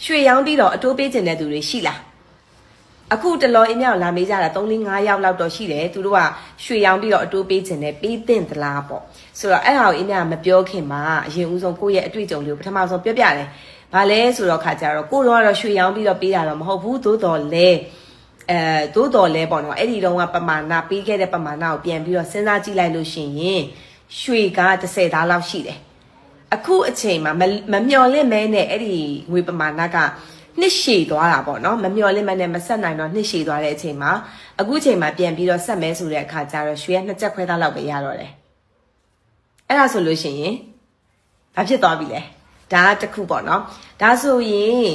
ရွှေရောင်းပြီးတော့အတိုးပေးခြင်းတဲ့သူတွေရှိလားအခုတလောအင်းမြောက်လာမေးကြတာ3-5ယောက်လောက်တော့ရှိတယ်သူတို့ကရွှေရောင်းပြီးတော့အတိုးပေးခြင်းနဲ့ပေးသင့်သလားပေါ့ဆိုတော့အဲ့ဒါကိုအင်းမြောက်မပြောခင်မှာအရင်ဦးဆုံးကိုယ့်ရဲ့အတွေ့အကြုံလေးကိုပထမဆုံးပြောပြတယ်ဘာလဲဆိုတော့ခါကြတော့ကိုတော့ရွှေရောင်းပြီးတော့ပေးတာတော့မဟုတ်ဘူးသို့တော်လဲပေါ့နော်အဲ့ဒီတော့ကပမာဏပေးခဲ့တဲ့ပမာဏကိုပြန်ပြီးတော့စဉ်းစားကြည့်လိုက်လို့ရှိရင်ရွှေက30သားလောက်ရှိတယ်အခုအချိန်မှာမမျော်လင့်မဲနဲ့အဲ့ဒီငွေပမာဏကနှစ်ရှည်သွားတာပေါ့နော်မမျော်လင့်မဲနဲ့မဆက်နိုင်တော့နှစ်ရှည်သွားတဲ့အချိန်မှာအခုအချိန်မှာပြန်ပြီးတော့ဆက်မဲဆိုတဲ့အခါကျတော့ရွှေက2ချက်ခွဲသားလောက်ပဲရတော့တယ်အဲ့ဒါဆိုလို့ရှိရင်ဘာဖြစ်သွားပြီလဲဒါကတစ်ခုပေါ့နော်ဒါဆိုရင်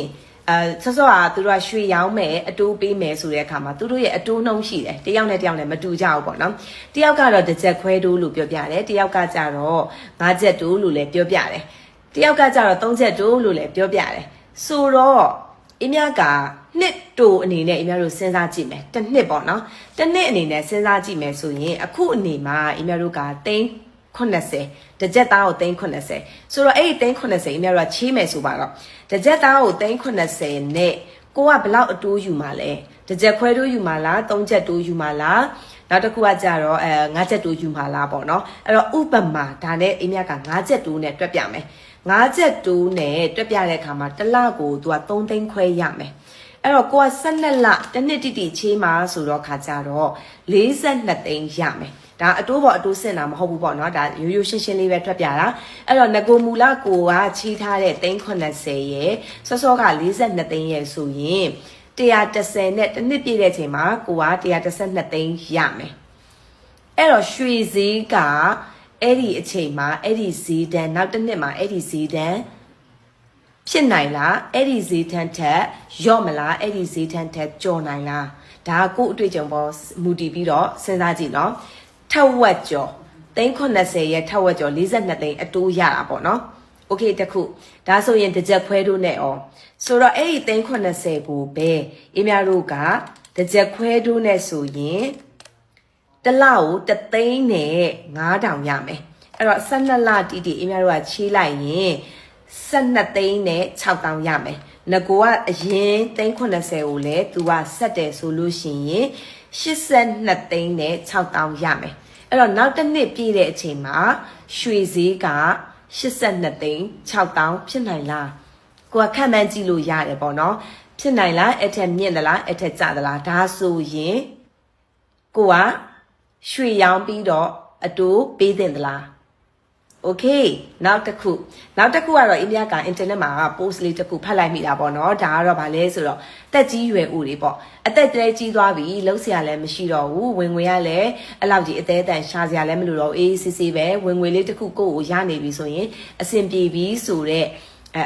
ဆော့ဆော့ကသူတို့ကရွှေရောင်းမယ်အတိုးပေးမယ်ဆိုတဲ့အခါမှာသူတို့ရဲ့အတိုးနှုန်းရှိတယ်တယောက်နဲ့တယောက်နဲ့မတူကြဘူးပေါ့နော်တယောက်ကတော့တစ်ချက်ခွဲတိုးလို့ပြောပြတယ်တယောက်ကကြတော့5ချက်တိုးလို့လည်းပြောပြတယ်တယောက်ကကြတော့3ချက်တိုးလို့လည်းပြောပြတယ်ဆိုတော့အမြကနှစ်တိုအနေနဲ့အမြတို့စဉ်းစားကြည့်မယ်တစ်နှစ်ပေါ့နော်တစ်နှစ်အနေနဲ့စဉ်းစားကြည့်မယ်ဆိုရင်အခုအနေမှာအမြတို့က80တစ်ကြက်သားကို80ဆိုတော့အဲ့ဒီ80အမြတို့ကချေးမယ်ဆိုပါတော့တစ်ကြက်သားကို80နဲ့ကိုကဘလောက်အတိုးယူမှာလဲတစ်ကြက်ခွဲတိုးယူမှာလား3ချက်တိုးယူမှာလားနောက်တစ်ခုကကြတော့5ချက်တိုးယူမှာလားပေါ့နော်အဲ့တော့ဥပမာဒါနဲ့အမြက5ချက်တိုးနဲ့တွက်ပြမယ်5ချက်တိုးနဲ့တွက်ပြတဲ့အခါမှာတစ်လကိုသူက3သိန်းခွဲရမယ်အဲ့တော့ကိုက12လတစ်နှစ်တိတိချေးမှာဆိုတော့ခါကြတော့42သိန်းရမယ်ဒါအတိုးပေါ်အတိုးစင်တာမဟုတ်ဘူးပေါ့နော်ဒါရိုးရိုးရှင်းရှင်းလေးပဲထွက်ပြတာအဲ့တော့ငကိုမူလကိုကချီးထားတဲ့380ရဲ့စောစောက42သိန်းရဲ့ဆိုရင်130နဲ့တစ်နှစ်ပြည့်တဲ့ချိန်မှာကိုက132သိန်းရမယ်အဲ့တော့ရွှေဈေးကအဲ့ဒီအချိန်မှာအဲ့ဒီဈေးတန်းနောက်တစ်နှစ်မှာအဲ့ဒီဈေးတန်းဖြစ်နိုင်လားအဲ့ဒီဈေးတန်းထက်ရော့မလားအဲ့ဒီဈေးတန်းထက်ကျော်နိုင်လားဒါကိုအတွေ့အကြုံပေါ်မူတည်ပြီးတော့စဉ်းစားကြည့်နော်ထက်ဝက်ကျော်380ရဲ့ထက်ဝက်ကျော်42သိန်းအတိုးရတာပေါ့နော်โอเคတခုဒါဆိုရင်တစ်ကြက်ခွဲတို့နဲ့ဩဆိုတော့အဲ့ဒီ380ကိုပဲအင်းများတို့ကတစ်ကြက်ခွဲတို့နဲ့ဆိုရင်တစ်လကို3သိန်းနဲ့9000ရမယ်အဲ့တော့12လတိတိအင်းများတို့ကချေးလိုက်ရင်12သိန်းနဲ့6000ရမယ်ငကိုကအရင်380ကိုလည်း तू ကဆက်တယ်ဆိုလို့ရှိရင်82သိန်းနဲ့6000ရမယ်အဲ့တော့နောက်တစ်နှစ်ပြည့်တဲ့အချိန်မှာရွှေဈေးက82သိန်း6000ဖြစ်နိုင်လားကိုကခန့်မှန်းကြည့်လို့ရတယ်ပေါ့နော်ဖြစ်နိုင်လားအဲ့ထက်မြင့်သလားအဲ့ထက်ကျသလားဒါဆိုရင်ကိုကရွှေရောင်းပြီးတော့အတိုးပေးသင့်သလားโอเคနောက်တစ်ခုကတော့အိန္ဒိယကအင်တာနက်မှာ post လေးတစ်ခုဖတ်လိုက်မိတာပေါ့နော်ဒါကတော့ဗာလဲဆိုတော့တက်ကြီးရွယ်ဦးတွေပေါ့အသက်တည်းကြီးသွားပြီလှုပ်เสียလည်းမရှိတော့ဘူးဝင်ငွေရလည်းအဲ့လောက်ကြီးအသေးအတန်ရှာစရာလည်းမလိုတော့အေးစစ်စစ်ပဲဝင်ငွေလေးတစ်ခုကိုရနေပြီဆိုရင်အဆင်ပြေပြီဆိုတော့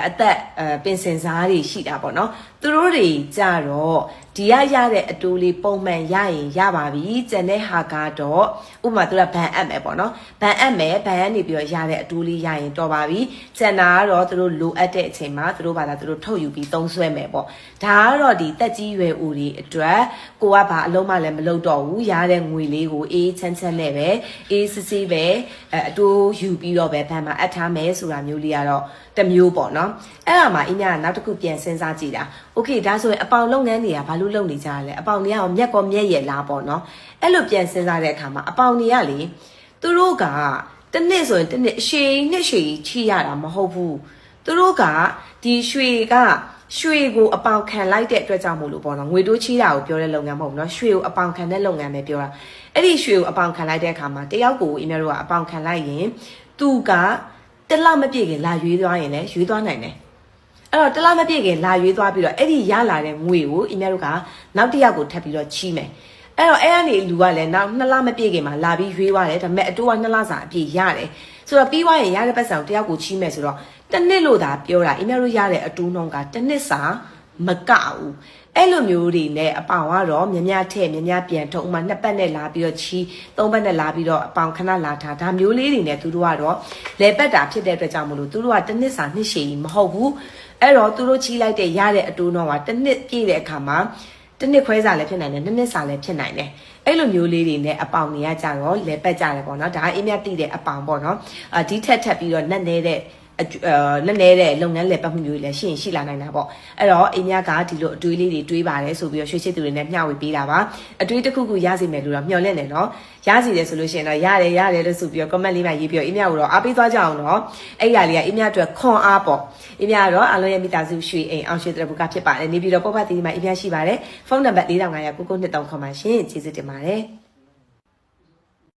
အသက်ပင်စင်စားတွေရှိတာပေါ့နော်သူတို့တွေကြတော့ဒီရရတဲ့အတိုးလေးပုံမှန်ရရင်ရပါပြီကျန်တဲ့ဟာကတော့ဥပမာသူကဘန်အပ်မယ်ပေါ့နော်ဘန်အပ်မယ်ဘန်ကနေပြီးတော့ရတဲ့အတိုးလေးရရင်တော်ပါပြီကျန်တာကတော့သူတို့လိုအပ်တဲ့အချိန်မှာသူတို့ဘာသာသူတို့ထုတ်ယူပြီးသုံးစွဲမယ်ပေါ့ဒါကတော့ဒီတက်ကြီးရွယ်ဦးတွေအတွက်ကိုကဘာအလုံးမလည်းမလုပ်တော့ဘူးရတဲ့ငွေလေးကိုအေးချမ်းနဲ့ပဲအေးစစ်စစ်ပဲအတိုးယူပြီးတော့ပဲဘန်မှာအပ်ထားမယ်ဆိုတာမျိုးလေးကတော့တမျိုးပေါ့နော်အဲ့ဒါမှအင်းညာနောက်တစ်ခုပြန်စဉ်းစားကြည့်တာโอเคဒါဆိုရင်အပေါင်လုပ်ငန်းတွေကဘာလို့လုပ်နေကြရလဲအပေါင်တွေကရောမျက်ကောမျက်ရည်လားပေါ့နော်အဲ့လိုပြန်စဉ်းစားတဲ့အခါမှာအပေါင်တွေကလေသူတို့ကတစ်နှစ်ဆိုရင်တစ်နှစ်ရှည်နှစ်ရှည်ချီရတာမဟုတ်ဘူးသူတို့ကဒီရွှေကိုအပေါင်ခံလိုက်တဲ့အတွက်ကြောင့်မို့လို့ပေါ့နော်ငွေတိုးချီတာကိုပြောတဲ့လုပ်ငန်းမဟုတ်ဘူးနော်ရွှေကိုအပေါင်ခံတဲ့လုပ်ငန်းပဲပြောတာအဲ့ဒီရွှေကိုအပေါင်ခံလိုက်တဲ့အခါမှာတယောက်ကိုအင်းများတို့ကအပေါင်ခံလိုက်ရင်သူကတလမပြည့်ခင်လာရွေးသွားရင်လည်းရွေးသွားနိုင်တယ်အဲ့တော့တလမပြည့်ခင်လာရွေးသွားပြီးတော့အဲ့ဒီရလာတဲ့ငွေကိုအင်းများတို့ကနောက်တစ်ယောက်ကိုထပ်ပြီးတော့ချီးမယ်အဲ့တော့အဲ့ကနေလူကလည်းနောက်2လမပြည့်ခင်မှာလာပြီးရွေးသွားတယ်ဒါပေမဲ့အတိုးက2လစာအပြည့်ရတယ်ဆိုတော့ပြီးသွားရင်ရတဲ့ပတ်စံကိုတယောက်ကိုချီးမယ်ဆိုတော့တစ်နှစ်လို့သာပြောတာအင်းများတို့ရတဲ့အတိုးနှုန်းကတစ်နှစ်စာမကဘူးအဲ့လိုမျိုးတွေနဲ့အပေါင်ကတော့မြများထည့်မြများပြန်ထုတ်ဥမာ2ပတ်နဲ့လာပြီးတော့ချီ3ပတ်နဲ့လာပြီးတော့အပေါင်ခဏလာထားဒါမျိုးလေးတွေနဲ့သူတို့ကတော့လဲပတ်တာဖြစ်တဲ့အတွက်ကြောင့်မလို့သူတို့ကတစ်နှစ်စာနှစ်ရှည်မဟုတ်ဘူးအဲ့တော့သူတို့ချီလိုက်တဲ့ရတဲ့အတိုးနှုန်းကတစ်နှစ်ပြည့်တဲ့အခါမှာတစ်နှစ်ခွဲစာလည်းဖြစ်နိုင်တယ်နှစ်နှစ်စာလည်းဖြစ်နိုင်တယ်အဲ့လိုမျိုးလေးတွေနဲ့အပေါင်တွေကကြတော့လဲပတ်ကြတယ်ပေါ့နော်ဒါအင်းမြတိတဲ့အပေါင်ပေါ့နော်ဒီထက်ပြီးတော့နက်နေတဲ့ နည်းနည်းတဲ့လုပ်ငန်းလည်ပတ်မှုမျိုးတွေလည်းရှိလာနိုင်တာပေါ့အဲ့တော့အိမ်မြကဒီလိုအတွေးလေးတွေတွေးပါတယ်ဆိုပြီးတော့ရွှေချစ်သူတွေနဲ့မျှဝေပေးတာပါအတွေးတစ်ခုခုရစီမယ်လို့တော့မျှော်လင့်တယ်နော်ရစီတယ်ဆိုလို့ရှိရင်တော့ရတယ်လို့ဆိုပြီးတော့ comment လေးမှာရေးပြီးတော့အိမ်မြကိုတော့အားပေးသွားကြအောင်နော်အဲ့ရလေးကအိမ်မြအတွက်ခွန်အားပေါ့အိမ်မြကတော့အလုံးရဲ့မိသားစုရွှေအိမ်အောင်ရွှေတရဘူကဖြစ်ပါတယ်နေပြီးတော့ပေါ့ဖတ်တီမှာအိမ်မြရှိပါတယ်ဖုန်းနံပါတ်4500 9923ခေါ်ပါရှင်ကျေးဇူးတင်ပါတယ်